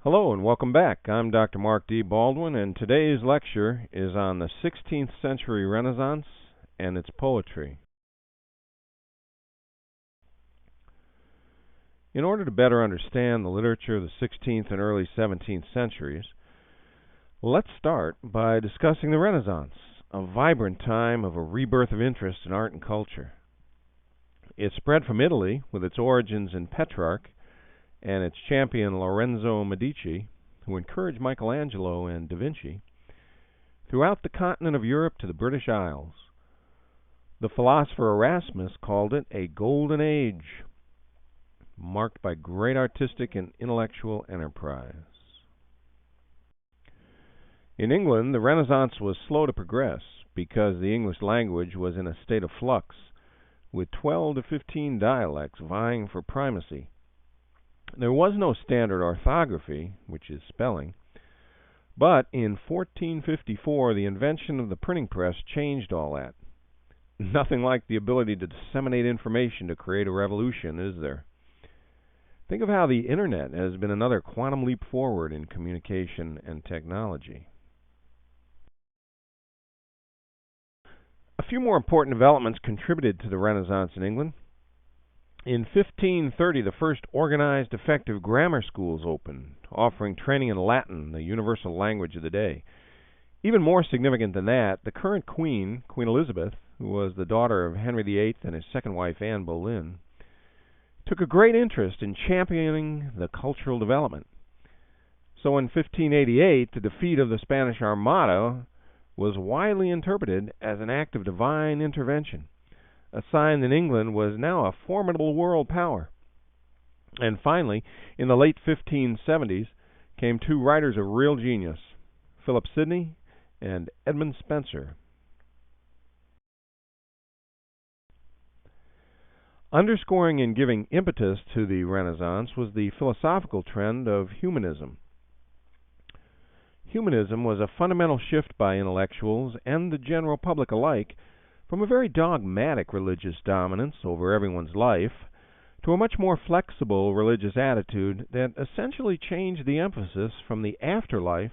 Hello and welcome back. I'm Dr. Mark D. Baldwin, and today's lecture is on the 16th century Renaissance and its poetry. In order to better understand the literature of the 16th and early 17th centuries, let's start by discussing the Renaissance, a vibrant time of a rebirth of interest in art and culture. It spread from Italy with its origins in Petrarch and its champion Lorenzo Medici, who encouraged Michelangelo and Da Vinci, throughout the continent of Europe to the British Isles. The philosopher Erasmus called it a golden age, marked by great artistic and intellectual enterprise. In England, the Renaissance was slow to progress because the English language was in a state of flux, with 12 to 15 dialects vying for primacy. There was no standard orthography, which is spelling, but in 1454 the invention of the printing press changed all that. Nothing like the ability to disseminate information to create a revolution, is there? Think of how the Internet has been another quantum leap forward in communication and technology. A few more important developments contributed to the Renaissance in England. In 1530, the first organized, effective grammar schools opened, offering training in Latin, the universal language of the day. Even more significant than that, the current queen, Queen Elizabeth, who was the daughter of Henry VIII and his second wife, Anne Boleyn, took a great interest in championing the cultural development. So in 1588, the defeat of the Spanish Armada was widely interpreted as an act of divine intervention, a sign that England was now a formidable world power. And finally, in the late 1570s, came two writers of real genius, Philip Sidney and Edmund Spenser. Underscoring and giving impetus to the Renaissance was the philosophical trend of Humanism. Humanism was a fundamental shift by intellectuals and the general public alike from a very dogmatic religious dominance over everyone's life to a much more flexible religious attitude that essentially changed the emphasis from the afterlife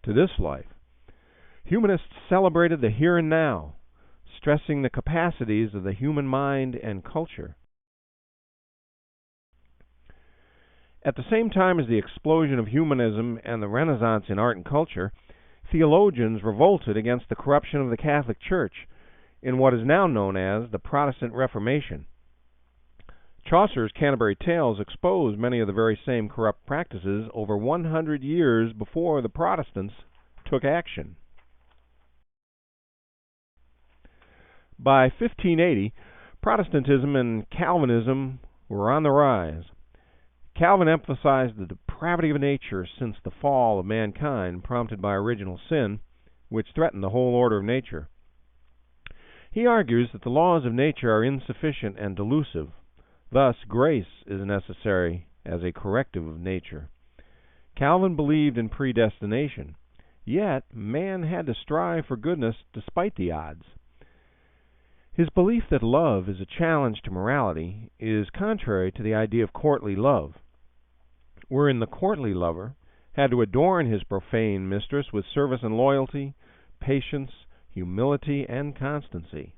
to this life. Humanists celebrated the here and now, stressing the capacities of the human mind and culture. At the same time as the explosion of humanism and the Renaissance in art and culture, theologians revolted against the corruption of the Catholic Church in what is now known as the Protestant Reformation. Chaucer's Canterbury Tales exposed many of the very same corrupt practices over 100 years before the Protestants took action. By 1580, Protestantism and Calvinism were on the rise. Calvin emphasized the depravity of nature since the fall of mankind, prompted by original sin, which threatened the whole order of nature. He argues that the laws of nature are insufficient and delusive. Thus, grace is necessary as a corrective of nature. Calvin believed in predestination, yet man had to strive for goodness despite the odds. His belief that love is a challenge to morality is contrary to the idea of courtly love, wherein the courtly lover had to adorn his profane mistress with service and loyalty, patience, humility, and constancy.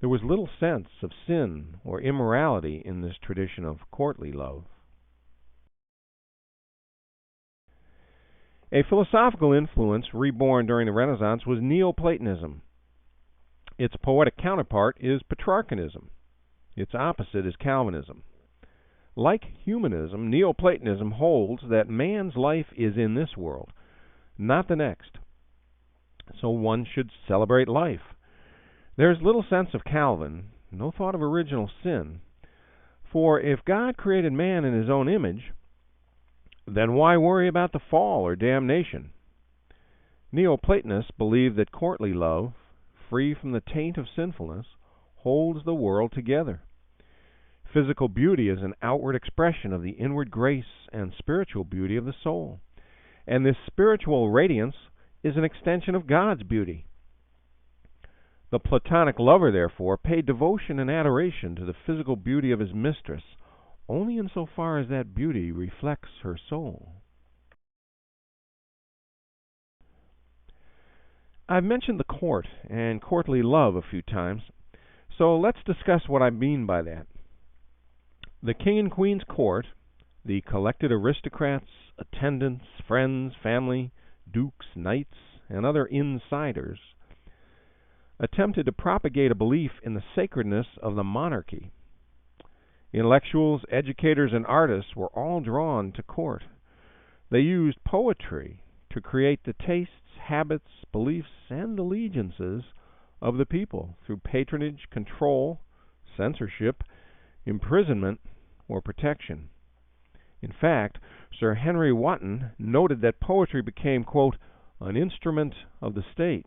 There was little sense of sin or immorality in this tradition of courtly love. A philosophical influence reborn during the Renaissance was Neo-Platonism. Its poetic counterpart is Petrarchanism. Its opposite is Calvinism. Like humanism, Neo-Platonism holds that man's life is in this world, not the next. So one should celebrate life. There is little sense of Calvin, no thought of original sin. For if God created man in his own image, then why worry about the fall or damnation? Neo-Platonists believe that courtly love, free from the taint of sinfulness, holds the world together. Physical beauty is an outward expression of the inward grace and spiritual beauty of the soul. And this spiritual radiance is an extension of God's beauty. The Platonic lover, therefore, paid devotion and adoration to the physical beauty of his mistress, only insofar as that beauty reflects her soul. I've mentioned the court and courtly love a few times, so let's discuss what I mean by that. The king and queen's court, the collected aristocrats, attendants, friends, family, dukes, knights, and other insiders, attempted to propagate a belief in the sacredness of the monarchy. Intellectuals, educators, and artists were all drawn to court. They used poetry to create the tastes, habits, beliefs, and allegiances of the people through patronage, control, censorship, imprisonment, or protection. In fact, Sir Henry Wotton noted that poetry became, quote, an instrument of the state.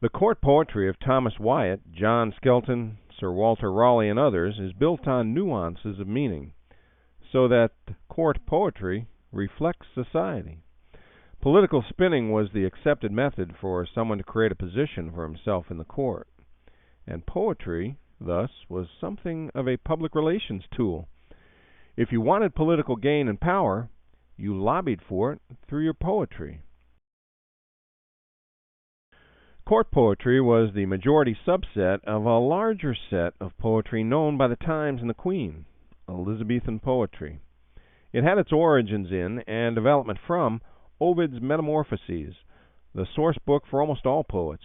The court poetry of Thomas Wyatt, John Skelton, Sir Walter Raleigh, and others is built on nuances of meaning, so that court poetry reflects society. Political spinning was the accepted method for someone to create a position for himself in the court, and poetry, thus, was something of a public relations tool. If you wanted political gain and power, you lobbied for it through your poetry. Court poetry was the majority subset of a larger set of poetry known by the Times and the Queen, Elizabethan poetry. It had its origins in and development from Ovid's Metamorphoses, the source book for almost all poets.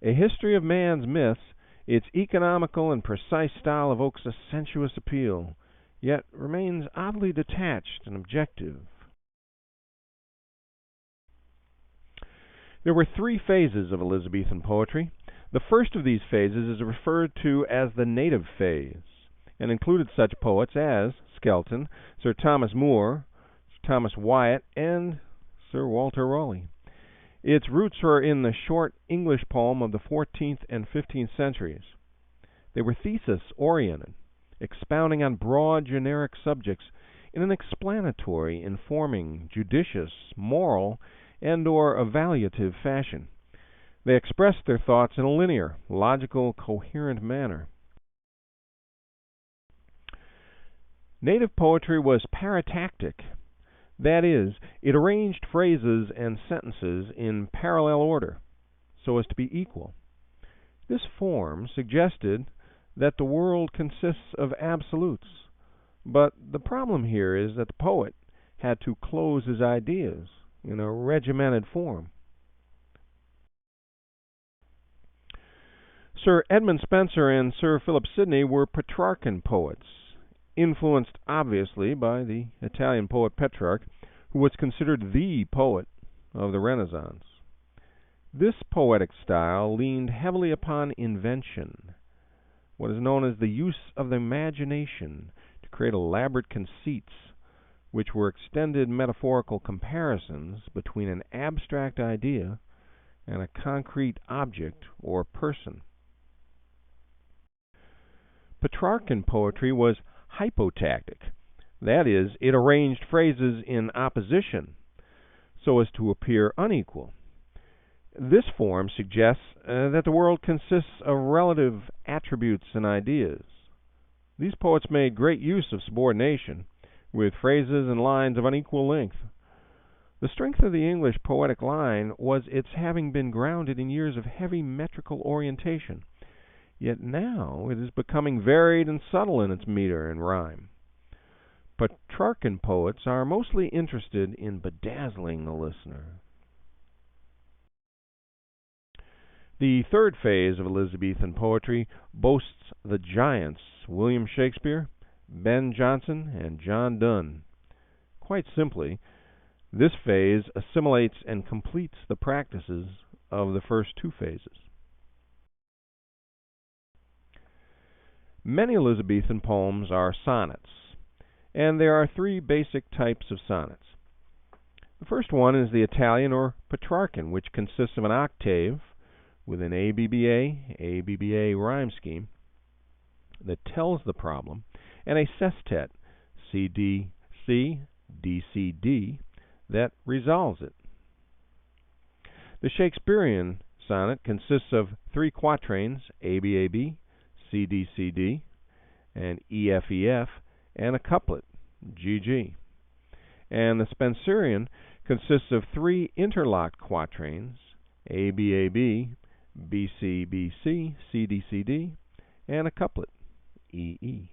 A history of man's myths, its economical and precise style evokes a sensuous appeal, yet remains oddly detached and objective. There were three phases of Elizabethan poetry. The first of these phases is referred to as the native phase, and included such poets as Skelton, Sir Thomas More, Sir Thomas Wyatt, and Sir Walter Raleigh. Its roots were in the short English poem of the 14th and 15th centuries. They were thesis-oriented, expounding on broad generic subjects in an explanatory, informing, judicious, moral, and/or evaluative fashion. They expressed their thoughts in a linear, logical, coherent manner. Native poetry was paratactic. That is, it arranged phrases and sentences in parallel order, so as to be equal. This form suggested that the world consists of absolutes, but the problem here is that the poet had to close his ideas in a regimented form. Sir Edmund Spenser and Sir Philip Sidney were Petrarchan poets, influenced obviously by the Italian poet Petrarch, who was considered the poet of the Renaissance. This poetic style leaned heavily upon invention, what is known as the use of the imagination to create elaborate conceits, which were extended metaphorical comparisons between an abstract idea and a concrete object or person. Petrarchan poetry was hypotactic. That is, it arranged phrases in opposition so as to appear unequal. This form suggests that the world consists of relative attributes and ideas. These poets made great use of subordination, with phrases and lines of unequal length. The strength of the English poetic line was its having been grounded in years of heavy metrical orientation, yet now it is becoming varied and subtle in its meter and rhyme. Petrarchan poets are mostly interested in bedazzling the listener. The third phase of Elizabethan poetry boasts the giants William Shakespeare, Ben Jonson, and John Donne. Quite simply, this phase assimilates and completes the practices of the first two phases. Many Elizabethan poems are sonnets, and there are three basic types of sonnets. The first one is the Italian or Petrarchan, which consists of an octave with an ABBA rhyme scheme that tells the problem, and a sestet, C-D-C, D-C-D, that resolves it. The Shakespearean sonnet consists of three quatrains, A-B-A-B, C-D-C-D, and E-F-E-F, and a couplet, G-G. And the Spenserian consists of 3 interlocked quatrains, A, B, A, B, B, C, B, C, C, D, C, D, and a couplet, E, E.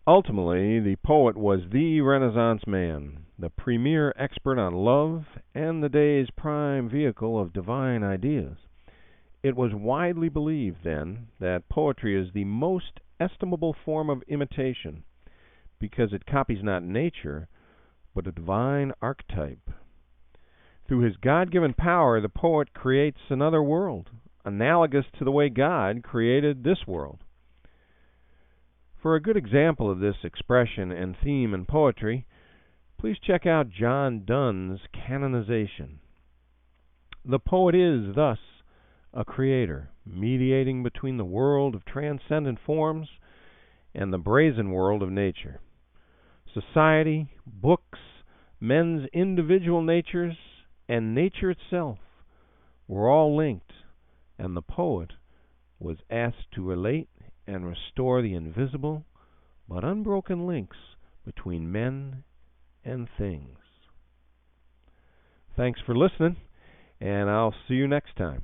Ultimately, the poet was the Renaissance man, the premier expert on love, and the day's prime vehicle of divine ideas. It was widely believed then that poetry is the most estimable form of imitation, because it copies not nature, but a divine archetype. Through his God-given power, the poet creates another world, analogous to the way God created this world. For a good example of this expression and theme in poetry, please check out John Donne's canonization. The poet is, thus, a creator, mediating between the world of transcendent forms and the brazen world of nature. Society, books, men's individual natures, and nature itself were all linked, and the poet was asked to relate and restore the invisible but unbroken links between men and things. Thanks for listening, and I'll see you next time.